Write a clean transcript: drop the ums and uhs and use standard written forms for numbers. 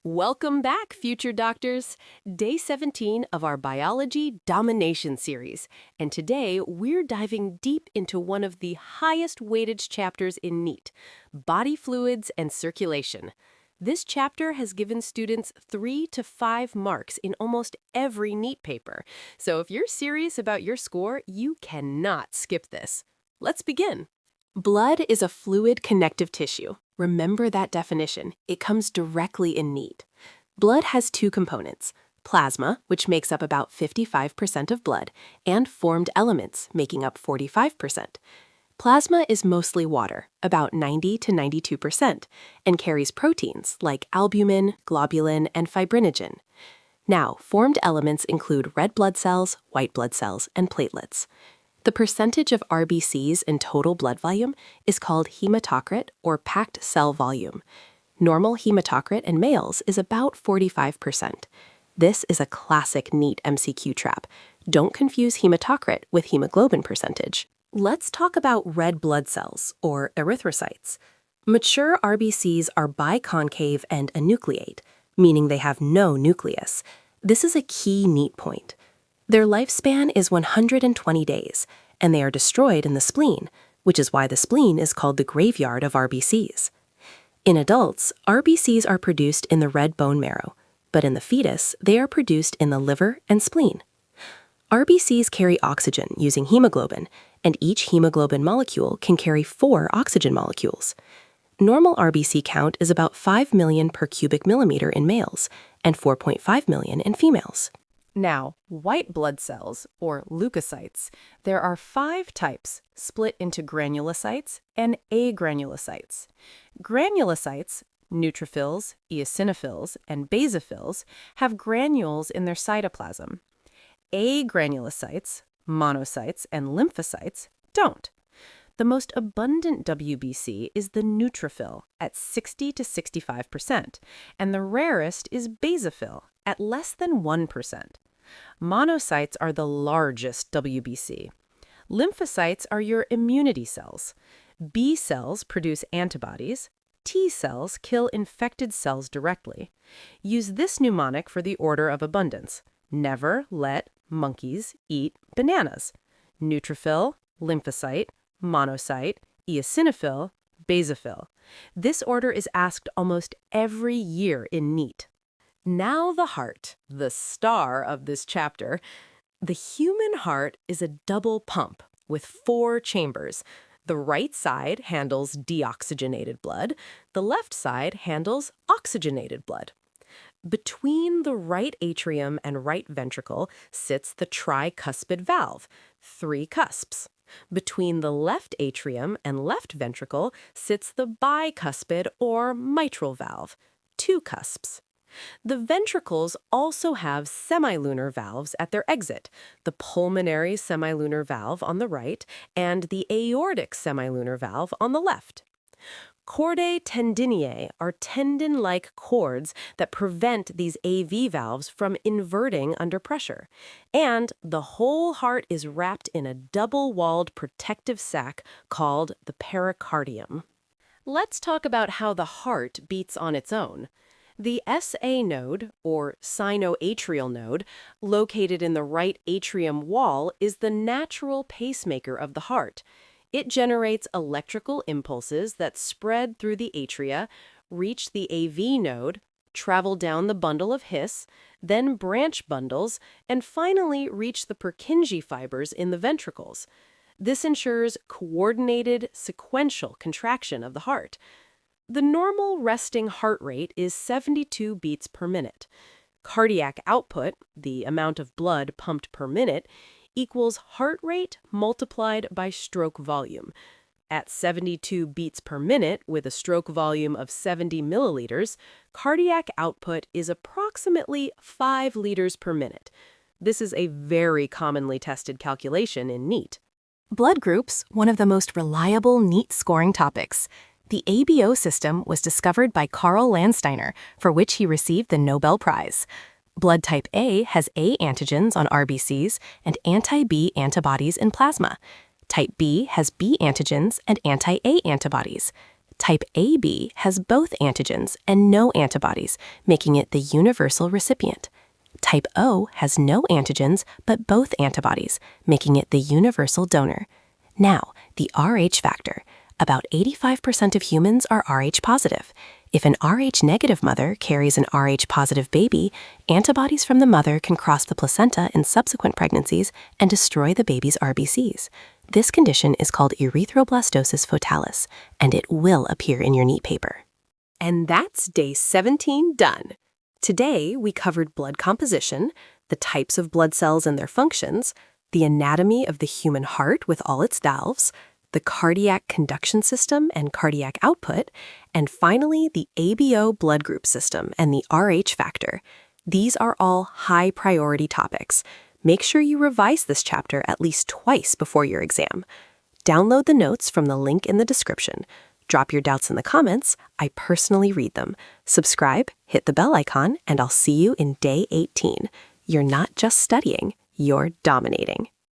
Welcome back, future doctors! Day 17 of our Biology Domination series, and today we're diving deep into one of the highest weightage chapters in NEET, Body Fluids and Circulation. This chapter has given students 3 to 5 marks in almost every NEET paper, so if you're serious about your score, you cannot skip this. Let's begin. Blood is a fluid connective tissue. Remember that definition. It comes directly in NEET. Blood has two components, plasma, which makes up about 55% of blood, and formed elements, making up 45%. Plasma is mostly water, about 90 to 92%, and carries proteins like albumin, globulin, and fibrinogen. Now, formed elements include red blood cells, white blood cells, and platelets. The percentage of RBCs in total blood volume is called hematocrit or packed cell volume. Normal hematocrit in males is about 45%. This is a classic NEET MCQ trap. Don't confuse hematocrit with hemoglobin percentage. Let's talk about red blood cells, or erythrocytes. Mature RBCs are biconcave and enucleate, meaning they have no nucleus. This is a key NEET point. Their lifespan is 120 days, and they are destroyed in the spleen, which is why the spleen is called the graveyard of RBCs. In adults, RBCs are produced in the red bone marrow, but in the fetus, they are produced in the liver and spleen. RBCs carry oxygen using hemoglobin, and each hemoglobin molecule can carry 4 oxygen molecules. Normal RBC count is about 5 million per cubic millimeter in males and 4.5 million in females. Now, white blood cells, or leukocytes, there are 5 types, split into granulocytes and agranulocytes. Granulocytes, neutrophils, eosinophils, and basophils, have granules in their cytoplasm. Agranulocytes, monocytes, and lymphocytes don't. The most abundant WBC is the neutrophil at 60 to 65%, and the rarest is basophil at less than 1%. Monocytes are the largest WBC. Lymphocytes are your immunity cells. B cells produce antibodies. T cells kill infected cells directly. Use this mnemonic for the order of abundance. Never let monkeys eat bananas. Neutrophil, lymphocyte, monocyte, eosinophil, basophil. This order is asked almost every year in NEET. Now the heart, the star of this chapter. The human heart is a double pump with 4 chambers. The right side handles deoxygenated blood. The left side handles oxygenated blood. Between the right atrium and right ventricle sits the tricuspid valve, 3 cusps. Between the left atrium and left ventricle sits the bicuspid or mitral valve, 2 cusps. The ventricles also have semilunar valves at their exit, the pulmonary semilunar valve on the right and the aortic semilunar valve on the left. Chordae tendineae are tendon-like cords that prevent these AV valves from inverting under pressure. And the whole heart is wrapped in a double-walled protective sac called the pericardium. Let's talk about how the heart beats on its own. The SA node, or sinoatrial node, located in the right atrium wall, is the natural pacemaker of the heart. It generates electrical impulses that spread through the atria, reach the AV node, travel down the bundle of His, then branch bundles, and finally reach the Purkinje fibers in the ventricles. This ensures coordinated, sequential contraction of the heart. The normal resting heart rate is 72 beats per minute. Cardiac output, the amount of blood pumped per minute, equals heart rate multiplied by stroke volume. At 72 beats per minute with a stroke volume of 70 milliliters, cardiac output is approximately 5 liters per minute. This is a very commonly tested calculation in NEET. Blood groups, one of the most reliable NEET scoring topics. The ABO system was discovered by Carl Landsteiner, for which he received the Nobel Prize. Blood type A has A antigens on RBCs and anti-B antibodies in plasma. Type B has B antigens and anti-A antibodies. Type AB has both antigens and no antibodies, making it the universal recipient. Type O has no antigens but both antibodies, making it the universal donor. Now, the Rh factor. About 85% of humans are Rh positive. If an Rh negative mother carries an Rh positive baby, antibodies from the mother can cross the placenta in subsequent pregnancies and destroy the baby's RBCs. This condition is called Erythroblastosis Foetalis, and it will appear in your NEET paper. And that's day 17 done. Today, we covered blood composition, the types of blood cells and their functions, the anatomy of the human heart with all its valves, the cardiac conduction system and cardiac output, and finally, the ABO blood group system and the Rh factor. These are all high-priority topics. Make sure you revise this chapter at least twice before your exam. Download the notes from the link in the description. Drop your doubts in the comments. I personally read them. Subscribe, hit the bell icon, and I'll see you in day 18. You're not just studying, you're dominating.